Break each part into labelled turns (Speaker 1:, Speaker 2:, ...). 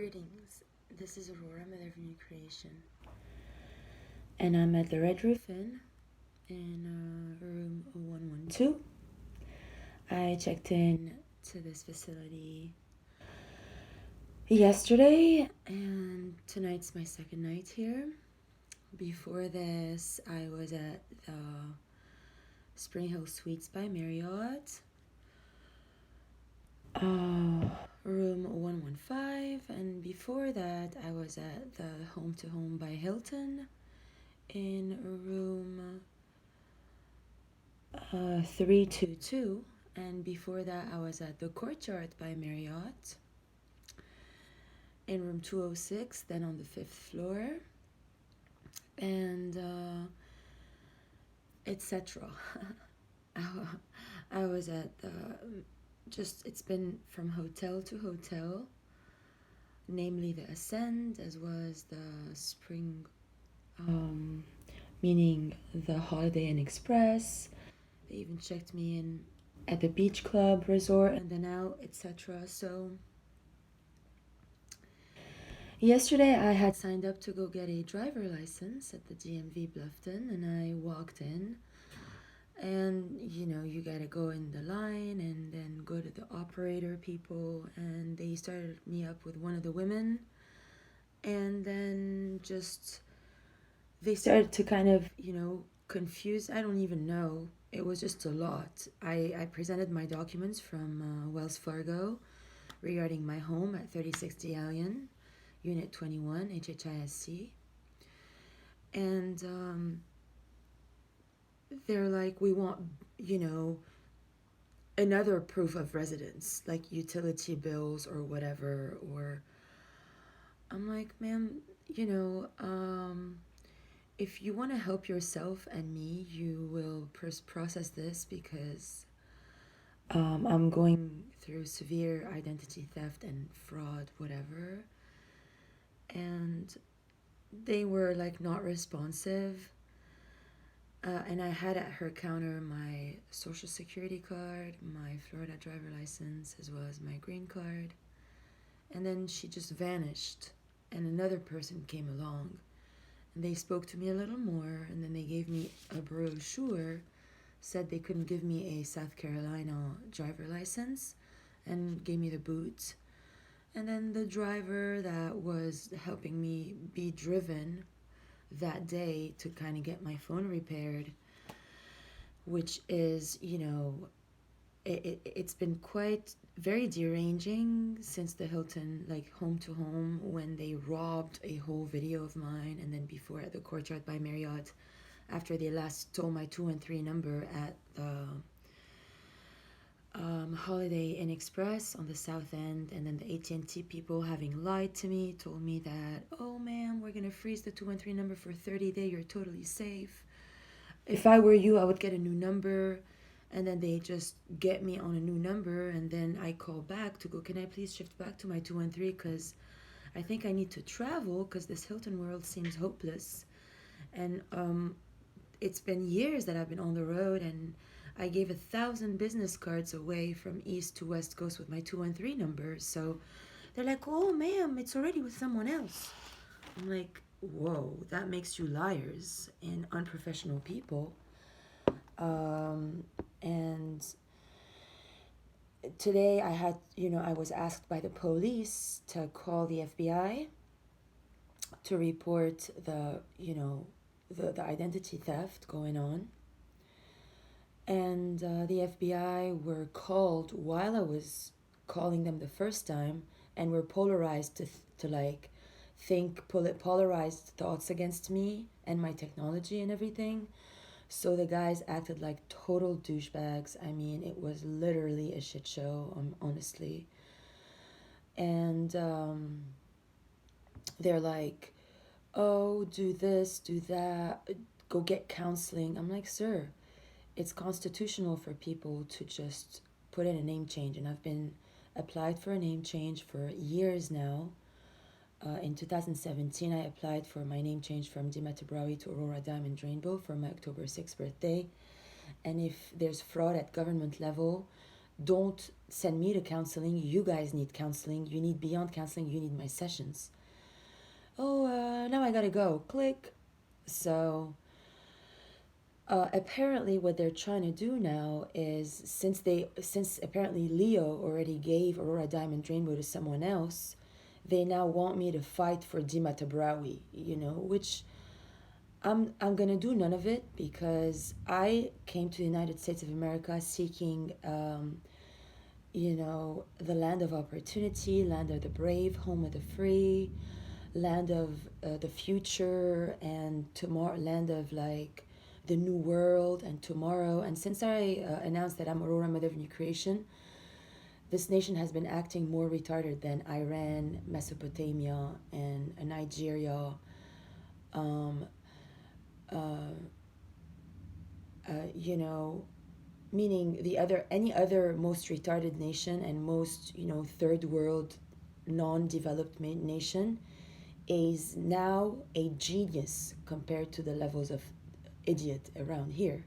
Speaker 1: Greetings. This is Aurora, Mother of New Creation, and I'm at the Red Roof Inn in room 112. I checked in to this facility yesterday, and tonight's my second night here. Before this, I was at the Spring Hill Suites by Marriott, room 115, and before that, I was at the Home to Home by Hilton in room 322, and before that I was at the Courtyard by Marriott in room 206, then on the 5th floor, and etc. I was at the it's been from hotel to hotel, namely the Ascend as well as the Spring, meaning the Holiday Inn Express. They even checked me in at the beach club resort and then out, etc. So yesterday I had signed up to go get a driver license at the DMV Bluffton, and I walked in, and you gotta go in the line and then go to the operator people, and they started me up with one of the women, and then they started to kind of confuse. I don't even know, it was just a lot. I presented my documents from Wells Fargo regarding my home at 3060 Allen, Unit 21, HHISC. And they're like, we want, another proof of residence, like utility bills or whatever. Or I'm like, ma'am, if you want to help yourself and me, you will process this, because I'm going through severe identity theft and fraud, whatever. And they were like not responsive. And I had at her counter my social security card, my Florida driver license, as well as my green card. And then she just vanished, and another person came along. And they spoke to me a little more, and then they gave me a brochure, said they couldn't give me a South Carolina driver license, and gave me the boot. And then the driver that was helping me be driven that day to kind of get my phone repaired, which is, it's been quite very deranging since the Hilton, like Home to Home, when they robbed a whole video of mine, and then before at the Courtyard by Marriott, after they last stole my 213 number at the Holiday Inn Express on the South End, and then the AT&T people, having lied to me, told me that, oh ma'am, we're gonna freeze the 213 number for 30 days, you're totally safe. If I were you, I would get a new number. And then they just get me on a new number, and then I call back to go, can I please shift back to my 213, because I think I need to travel, because this Hilton world seems hopeless. And it's been years that I've been on the road, and I gave 1,000 business cards away from East to West Coast with my 213 number. So they're like, oh ma'am, it's already with someone else. I'm like, whoa, that makes you liars and unprofessional people. And today I was asked by the police to call the FBI to report the identity theft going on. And the FBI were called while I was calling them the first time, and were polarized to like think polarized thoughts against me and my technology and everything. So the guys acted like total douchebags. I mean, it was literally a shit show, honestly. And they're like, oh, do this, do that, go get counseling. I'm like, sir, it's constitutional for people to just put in a name change. And I've been applied for a name change for years now. In 2017, I applied for my name change from Dima Tabrawi to Aurora Diamond Rainbow for my October 6th birthday. And if there's fraud at government level, don't send me to counseling. You guys need counseling. You need beyond counseling. You need my sessions. Oh, now I gotta go. Click. So apparently what they're trying to do now is, since apparently Leo already gave Aurora Diamond Rainbow to someone else, they now want me to fight for Dima Tabrawi, which I'm gonna do none of it, because I came to the United States of America seeking the land of opportunity, land of the brave, home of the free, land of the future, and tomorrow, land of like the new world and tomorrow. And since I announced that I'm Aurora, mother of new creation, this nation has been acting more retarded than Iran, Mesopotamia, and Nigeria. Um, uh, you know, Meaning any other most retarded nation and most third world non-developed nation is now a genius compared to the levels of idiot around here.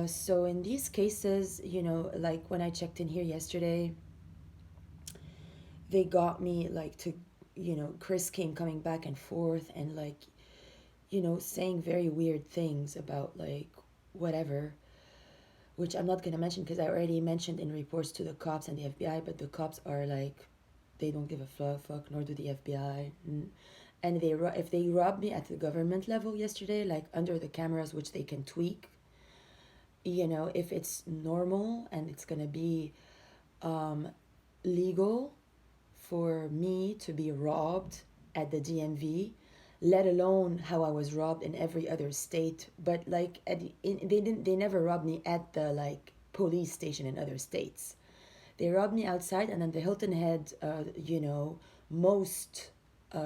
Speaker 1: So in these cases, like when I checked in here yesterday, they got me like to, Chris came coming back and forth and like, saying very weird things about like whatever, which I'm not going to mention because I already mentioned in reports to the cops and the FBI, but the cops are like, they don't give a fuck, nor do the FBI. And if they robbed me at the government level yesterday, like under the cameras, which they can tweak, if it's normal and it's going to be legal for me to be robbed at the DMV, let alone how I was robbed in every other state. But like they never robbed me at the like police station in other states. They robbed me outside, and then the Hilton Head, most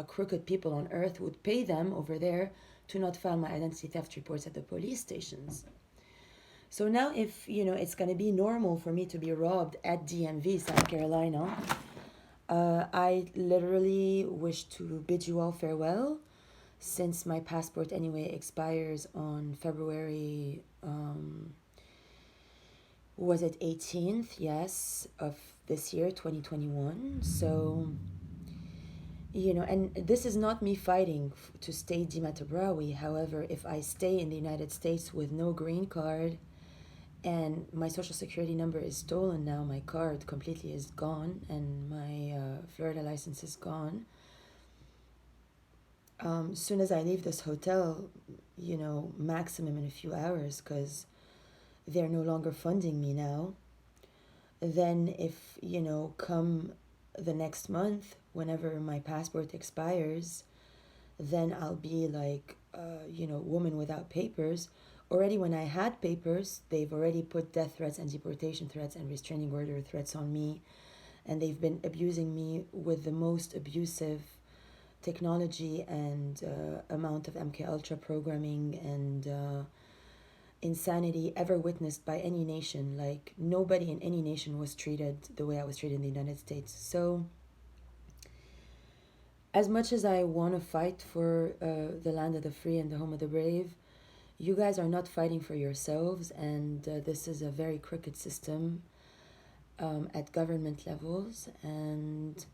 Speaker 1: crooked people on earth would pay them over there to not file my identity theft reports at the police stations. So now, if it's going to be normal for me to be robbed at DMV, South Carolina, I literally wish to bid you all farewell, since my passport anyway expires on February, was it 18th? Yes, of this year, 2021. So, and this is not me fighting to stay Dima Tabrawi. However, if I stay in the United States with no green card and my social security number is stolen now, my card completely is gone, and my Florida license is gone. As soon as I leave this hotel, maximum in a few hours, because they're no longer funding me now, then if, come the next month, whenever my passport expires, then I'll be like, woman without papers. Already when I had papers, they've already put death threats and deportation threats and restraining order threats on me, and they've been abusing me with the most abusive technology and amount of MK Ultra programming and insanity ever witnessed by any nation. Like nobody in any nation was treated the way I was treated in the United States. So as much as I want to fight for the land of the free and the home of the brave, you guys are not fighting for yourselves, and this is a very crooked system at government levels. And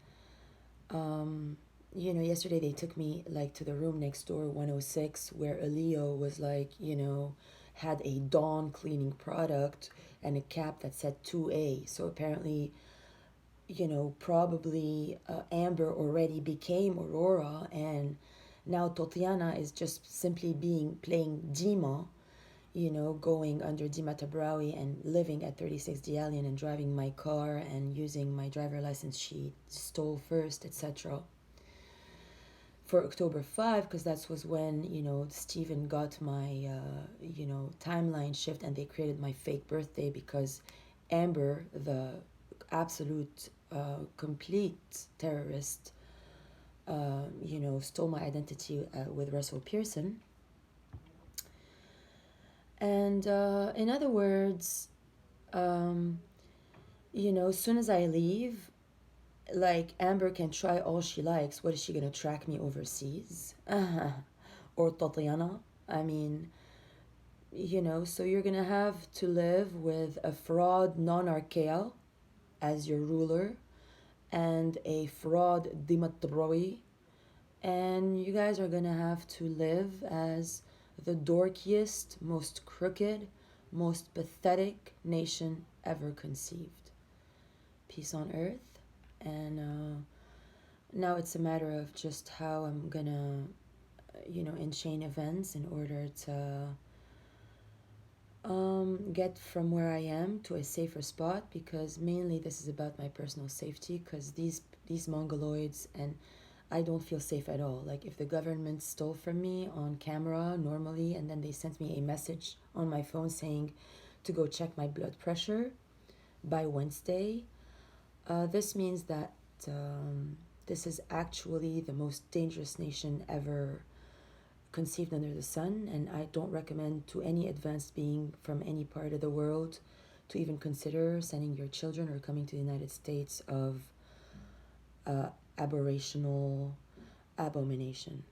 Speaker 1: yesterday they took me like to the room next door, 106, where a Leo was like, had a Dawn cleaning product and a cap that said 2A. So apparently, probably Amber already became Aurora, and now Tatiana is just simply playing Dima, going under Dima Tabrawi and living at 36 Dialian and driving my car and using my driver license she stole first, etc. For October 5, because that was when, Steven got my, timeline shift, and they created my fake birthday because Amber, the absolute, complete terrorist, stole my identity with Russell Pearson. And in other words, as soon as I leave, like Amber can try all she likes. What is she gonna track me overseas? Or Tatiana? I mean, So you're gonna have to live with a fraud non-archaea as your ruler and a fraud Dimatrawi, and you guys are gonna have to live as the dorkiest, most crooked, most pathetic nation ever conceived. Peace on earth, and now it's a matter of just how I'm gonna, enchain events in order to get from where I am to a safer spot, because mainly this is about my personal safety, because these mongoloids, and I don't feel safe at all. Like, if the government stole from me on camera normally and then they sent me a message on my phone saying to go check my blood pressure by Wednesday, this means that this is actually the most dangerous nation ever conceived under the sun, and I don't recommend to any advanced being from any part of the world to even consider sending your children or coming to the United States of aberrational abomination.